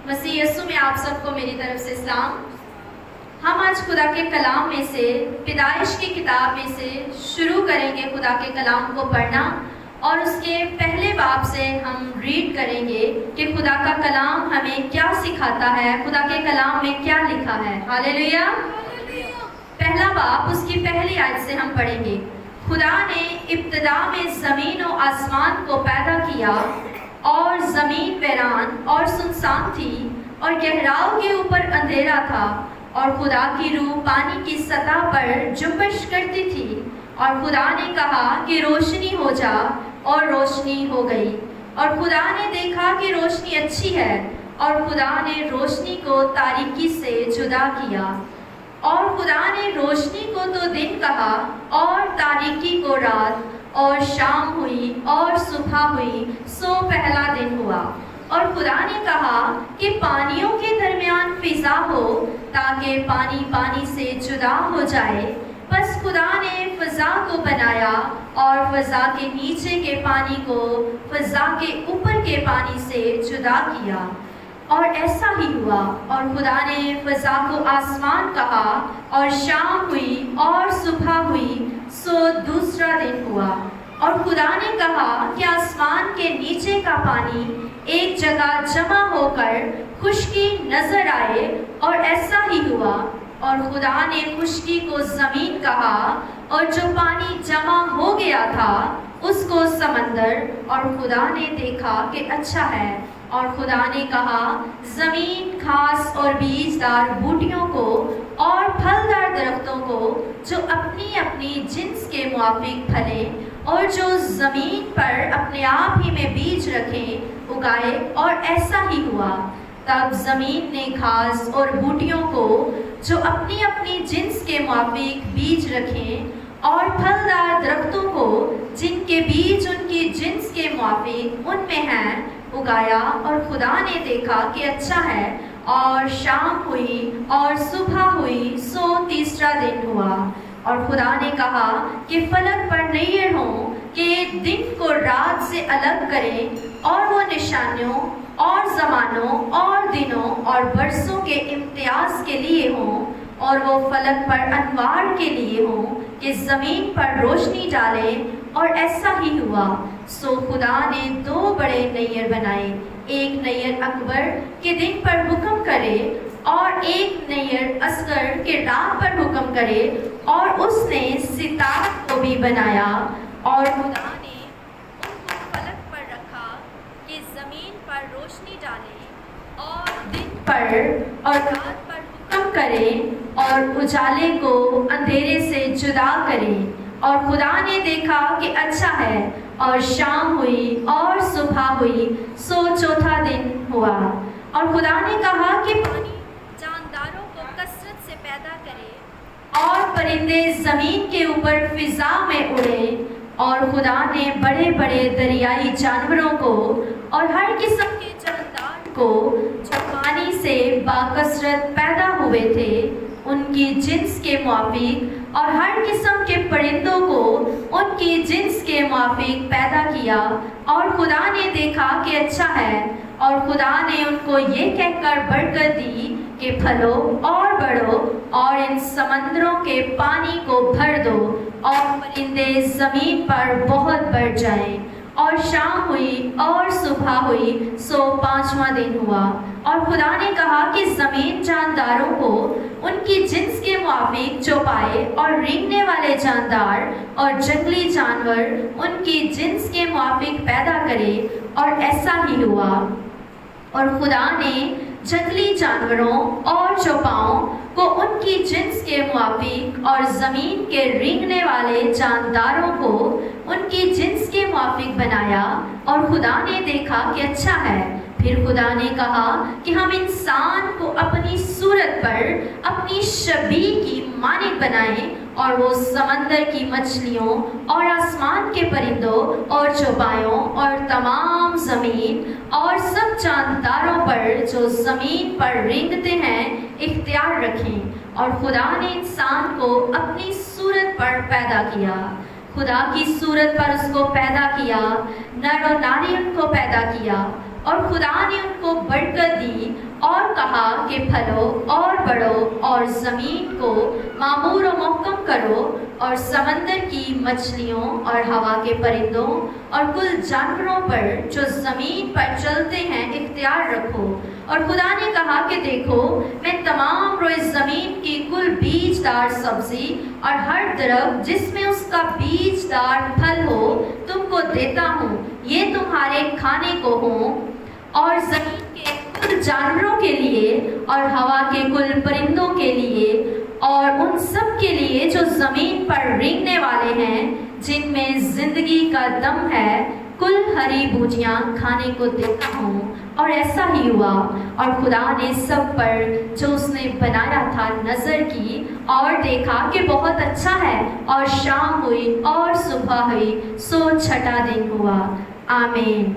مسیح یسوع میں آپ سب کو میری طرف سے سلام۔ ہم آج خدا کے کلام میں سے پیدائش کی کتاب میں سے شروع کریں گے خدا کے کلام کو پڑھنا، اور اس کے پہلے باب سے ہم ریڈ کریں گے کہ خدا کا کلام ہمیں کیا سکھاتا ہے، خدا کے کلام میں کیا لکھا ہے۔ ہاللیلویا۔ پہلا باب اس کی پہلی آیت سے ہم پڑھیں گے۔ خدا نے ابتدا میں زمین و آسمان کو پیدا کیا، اور زمین ویران اور سنسان تھی، اور گہراؤں کے اوپر اندھیرا تھا، اور خدا کی روح پانی کی سطح پر جنبش کرتی تھی، اور خدا نے کہا کہ روشنی ہو جا، اور روشنی ہو گئی۔ اور خدا نے دیکھا کہ روشنی اچھی ہے، اور خدا نے روشنی کو تاریکی سے جدا کیا۔ اور خدا نے روشنی کو تو دن کہا، اور تاریکی کو رات، اور شام ہوئی اور صبح ہوئی، سو پہلا دن ہوا۔ اور خدا نے کہا کہ پانیوں کے درمیان فضا ہو، تاکہ پانی پانی سے جدا ہو جائے۔ پس خدا نے فضا کو بنایا، اور فضا کے نیچے کے پانی کو فضا کے اوپر کے پانی سے جدا کیا، اور ایسا ہی ہوا۔ اور خدا نے فضا کو آسمان کہا، اور شام ہوئی اور صبح ہوئی، سو دوسرا دن ہوا۔ اور خدا نے کہا کہ آسمان کے نیچے کا پانی ایک جگہ جمع ہو کر خشکی نظر آئے، اور ایسا ہی ہوا۔ اور خدا نے خشکی کو زمین کہا، اور جو پانی جمع ہو گیا تھا اس کو سمندر۔ اور خدا نے دیکھا کہ اچھا ہے۔ اور خدا نے کہا زمین گھاس اور بیجدار بوٹیوں کو، اور پھلدار درختوں کو جو اپنی اپنی جنس کے موافق پھلیں، اور جو زمین پر اپنے آپ ہی میں بیج رکھیں، اگائے۔ اور ایسا ہی ہوا۔ تب زمین نے گھاس اور بوٹیوں کو جو اپنی اپنی جنس کے موافق بیج رکھیں، اور پھلدار درختوں کو جن کے بیج ان کی جنس کے موافق ان میں ہیں، اگایا۔ اور خدا نے دیکھا کہ اچھا ہے۔ اور شام ہوئی اور صبح ہوئی، سو تیسرا دن ہوا۔ اور خدا نے کہا کہ فلک پر نیر ہوں کہ دن کو رات سے الگ کریں، اور وہ نشانیوں اور زمانوں اور دنوں اور برسوں کے امتیاز کے لیے ہوں، اور وہ فلک پر انوار کے لیے ہوں کہ زمین پر روشنی ڈالے۔ اور ایسا ہی ہوا۔ سو خدا نے دو بڑے نیر بنائے، ایک نیر اکبر کے دن پر حکم کرے، اور ایک نیر اصغر کے رات پر حکم کرے۔ اور اس نے ستاروں کو بھی بنایا۔ اور خدا نے ان کو فلک پر رکھا کہ زمین پر روشنی ڈالے، اور دن پر اور رات پر حکم کرے، اور اجالے کو اندھیرے سے جدا کرے۔ اور خدا نے دیکھا کہ اچھا ہے۔ اور شام ہوئی اور صبح ہوئی، سو چوتھا دن ہوا۔ اور خدا نے کہا کہ پانی جانداروں کو کثرت سے پیدا کرے، اور پرندے زمین کے اوپر فضا میں اڑے۔ اور خدا نے بڑے بڑے دریائی جانوروں کو، اور ہر قسم کے جاندار کو جو پانی سے باکثرت پیدا ہوئے تھے ان کی جنس کے موافق، اور ہر قسم کے پرندوں کو ان کی جنس کے موافق پیدا کیا۔ اور خدا نے دیکھا کہ اچھا ہے۔ اور خدا نے ان کو یہ کہہ کر برکت دی کہ پھلو اور بڑھو، اور ان سمندروں کے پانی کو بھر دو، اور پرندے زمین پر بہت بڑھ جائیں۔ اور شام ہوئی اور صبح ہوئی، سو پانچواں دن ہوا۔ اور خدا نے کہا کہ زمین جانداروں کو ان کی جنس کے موافق چوپائے، اور رینگنے والے جاندار اور جنگلی جانور ان کی جنس کے موافق پیدا کرے۔ اور ایسا ہی ہوا۔ اور خدا نے جنگلی جانوروں اور چوپاؤں کو ان کی جنس کے موافق، اور زمین کے رینگنے والے جانداروں کو ان کی جنس کے موافق بنایا۔ اور خدا نے دیکھا کہ اچھا ہے۔ پھر خدا نے کہا کہ ہم انسان کو اپنی صورت پر اپنی شبیہ کی مانند بنائیں، اور وہ سمندر کی مچھلیوں اور آسمان کے پرندوں اور چوپایوں اور تمام زمین اور سب جانداروں پر جو زمین پر رینگتے ہیں اختیار رکھیں۔ اور خدا نے انسان کو اپنی صورت پر پیدا کیا، خدا کی صورت پر اس کو پیدا کیا، نر و ناری ان کو پیدا کیا۔ اور خدا نے ان کو برکت دی اور کہا کہ پھلو اور بڑھو اور زمین کو معمور و محکم کرو اور سمندر کی مچھلیوں اور ہوا کے پرندوں اور کل جانوروں پر جو زمین پر چلتے ہیں اختیار رکھو۔ اور خدا نے کہا کہ دیکھو میں تمام روئے زمین کی کل بیج دار سبزی اور ہر درخت جس میں اس کا بیج دار پھل ہو تم کو دیتا ہوں، یہ تمہارے کھانے کو ہوں، اور زمین کے کل جانوروں کے لیے اور ہوا کے کل پرندوں کے لیے اور ان سب کے لیے جو زمین پر رینگنے والے ہیں جن میں زندگی کا دم ہے، کل ہری بوٹیاں کھانے کو دیتا ہوں۔ اور ایسا ہی ہوا، اور خدا نے سب پر جو اس نے بنایا تھا نظر کی اور دیکھا کہ بہت اچھا ہے، اور شام ہوئی اور صبح ہوئی، سو چھٹا دن ہوا۔ آمین۔